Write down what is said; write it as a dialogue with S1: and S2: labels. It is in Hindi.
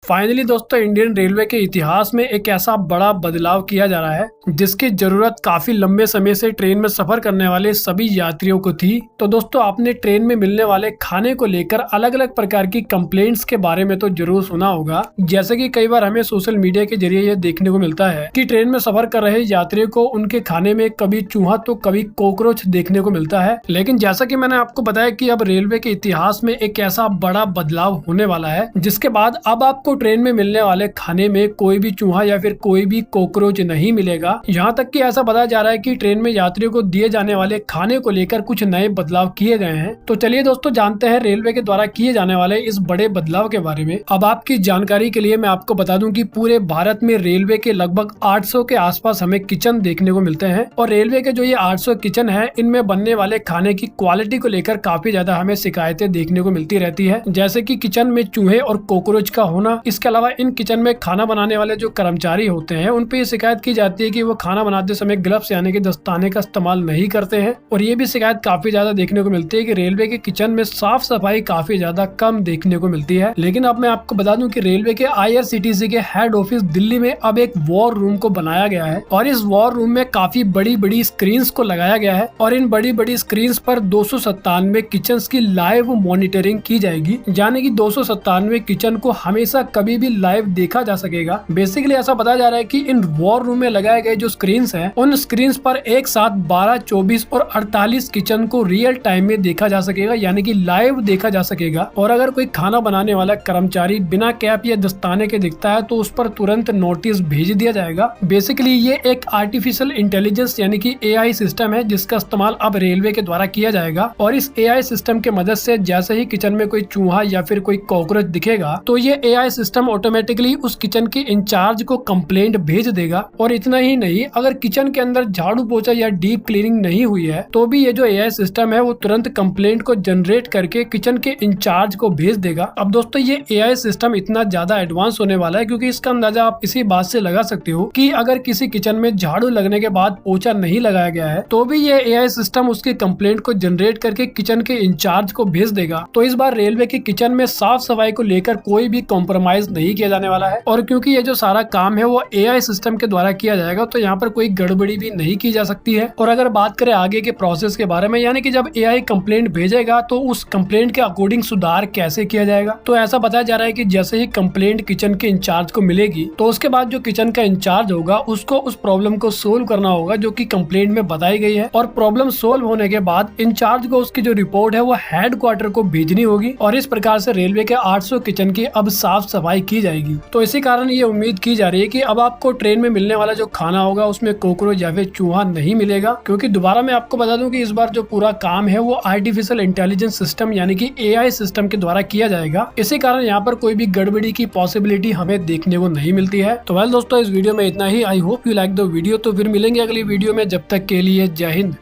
S1: फाइनली दोस्तों इंडियन रेलवे के इतिहास में एक ऐसा बड़ा बदलाव किया जा रहा है जिसकी जरूरत काफी लंबे समय से ट्रेन में सफर करने वाले सभी यात्रियों को थी। तो दोस्तों आपने ट्रेन में मिलने वाले खाने को लेकर अलग अलग प्रकार की कंप्लेंट्स के बारे में तो जरूर सुना होगा। जैसे कि कई बार हमें सोशल मीडिया के जरिए ये देखने को मिलता है कि ट्रेन में सफर कर रहे यात्रियों को उनके खाने में कभी चूहा तो कभी कॉकरोच देखने को मिलता है। लेकिन जैसा कि मैंने आपको बताया कि अब रेलवे के इतिहास में एक ऐसा बड़ा बदलाव होने वाला है जिसके बाद अब आपको ट्रेन में मिलने वाले खाने में कोई भी चूहा या फिर कोई भी कॉकरोच नहीं मिलेगा। यहाँ तक कि ऐसा बताया जा रहा है कि ट्रेन में यात्रियों को दिए जाने वाले खाने को लेकर कुछ नए बदलाव किए गए हैं। तो चलिए दोस्तों जानते हैं रेलवे के द्वारा किए जाने वाले इस बड़े बदलाव के बारे में। अब आपकी जानकारी के लिए मैं आपको बता दूं कि पूरे भारत में रेलवे के लगभग 800 के आसपास हमें किचन देखने को मिलते हैं और रेलवे के जो ये 800 किचन है इनमें बनने वाले खाने की क्वालिटी को लेकर काफी ज्यादा हमें शिकायतें देखने को मिलती रहती है, जैसे कि किचन में चूहे और कॉकरोच का होना। इसके अलावा इन किचन में खाना बनाने वाले जो कर्मचारी होते हैं उन पे ये शिकायत की जाती है कि वो खाना बनाते समय ग्लव्स यानी कि दस्ताने का इस्तेमाल नहीं करते हैं। और ये भी शिकायत काफी ज्यादा देखने को मिलती है कि रेलवे के किचन में साफ सफाई काफी ज्यादा कम देखने को मिलती है। लेकिन अब मैं आपको बता दूं कि रेलवे के IRCTC के हेड ऑफिस दिल्ली में अब एक वॉर रूम को बनाया गया है और इस वॉर रूम में काफी बड़ी बड़ी स्क्रीन को लगाया गया है और इन बड़ी बड़ी स्क्रीन पर 297 किचन की लाइव मॉनिटरिंग की जाएगी, यानी कि 297 किचन को हमेशा कभी भी लाइव देखा जा सकेगा। बेसिकली ऐसा बताया जा रहा है कि इन वॉर रूम में लगाए गए जो स्क्रीन्स हैं उन स्क्रीन्स पर एक साथ 12, 24 और 48 किचन को रियल टाइम में देखा जा सकेगा, यानी कि लाइव देखा जा सकेगा। और अगर कोई खाना बनाने वाला कर्मचारी बिना कैप या दस्ताने के दिखता है तो उस पर तुरंत नोटिस भेज दिया जाएगा। बेसिकली ये एक आर्टिफिशियल इंटेलिजेंस यानी कि AI सिस्टम है जिसका इस्तेमाल अब रेलवे के द्वारा किया जाएगा और इस AI सिस्टम के मदद से जैसे ही किचन में कोई चूहा या फिर कोई कॉकरोच दिखेगा तो ये AI सिस्टम ऑटोमेटिकली उस किचन के इंचार्ज को कंप्लेंट भेज देगा। और इतना ही नहीं, अगर किचन के अंदर झाड़ू पोछा या डीप क्लीनिंग नहीं हुई है तो भी ये जो AI सिस्टम है वो तुरंत कंप्लेंट को जनरेट करके किचन के इंचार्ज को भेज देगा। अब दोस्तों ये AI सिस्टम इतना ज्यादा एडवांस होने वाला है क्योंकि इसका अंदाजा आप इसी बात से लगा सकते हो कि अगर किसी किचन में झाड़ू लगने के बाद पोछा नहीं लगाया गया है तो भी ये AI सिस्टम उसकी कंप्लेंट को जनरेट करके किचन के इंचार्ज को भेज देगा। तो इस बार रेलवे के किचन में साफ सफाई को लेकर कोई भी कॉम्प्रोमाइज नहीं किया जाने वाला है और क्योंकि ये जो सारा काम है वो AI सिस्टम के द्वारा किया जाएगा तो यहाँ पर कोई गड़बड़ी भी नहीं की जा सकती है। और अगर बात करें आगे के प्रोसेस के बारे में, यानी कि जब AI कंप्लेंट भेजेगा तो उस कंप्लेंट के अकॉर्डिंग सुधार कैसे किया जाएगा, तो ऐसा बताया जा रहा है कि जैसे ही कंप्लेंट किचन के इंचार्ज को मिलेगी तो उसके बाद जो किचन का इंचार्ज होगा उसको उस प्रॉब्लम को सोल्व करना होगा जो कि कंप्लेंट में बताई गई है। और प्रॉब्लम सोल्व होने के बाद इंचार्ज को उसकी जो रिपोर्ट है वो हेड क्वार्टर को भेजनी होगी और इस प्रकार से रेलवे के 800 किचन की अब साफ सफाई की जाएगी। तो इसी कारण ये उम्मीद की जा रही है कि अब आपको ट्रेन में मिलने वाला जो खाना होगा उसमें कॉकरोच या फिर चूहा नहीं मिलेगा, क्योंकि दोबारा मैं आपको बता दूं कि इस बार जो पूरा काम है वो आर्टिफिशियल इंटेलिजेंस सिस्टम यानी कि AI सिस्टम के द्वारा किया जाएगा। इसी कारण यहाँ पर कोई भी गड़बड़ी की पॉसिबिलिटी हमें देखने को नहीं मिलती है। तो वेल दोस्तों इस वीडियो में इतना ही। I hope you like the video. तो फिर मिलेंगे अगली वीडियो में, जब तक के लिए जय हिंद।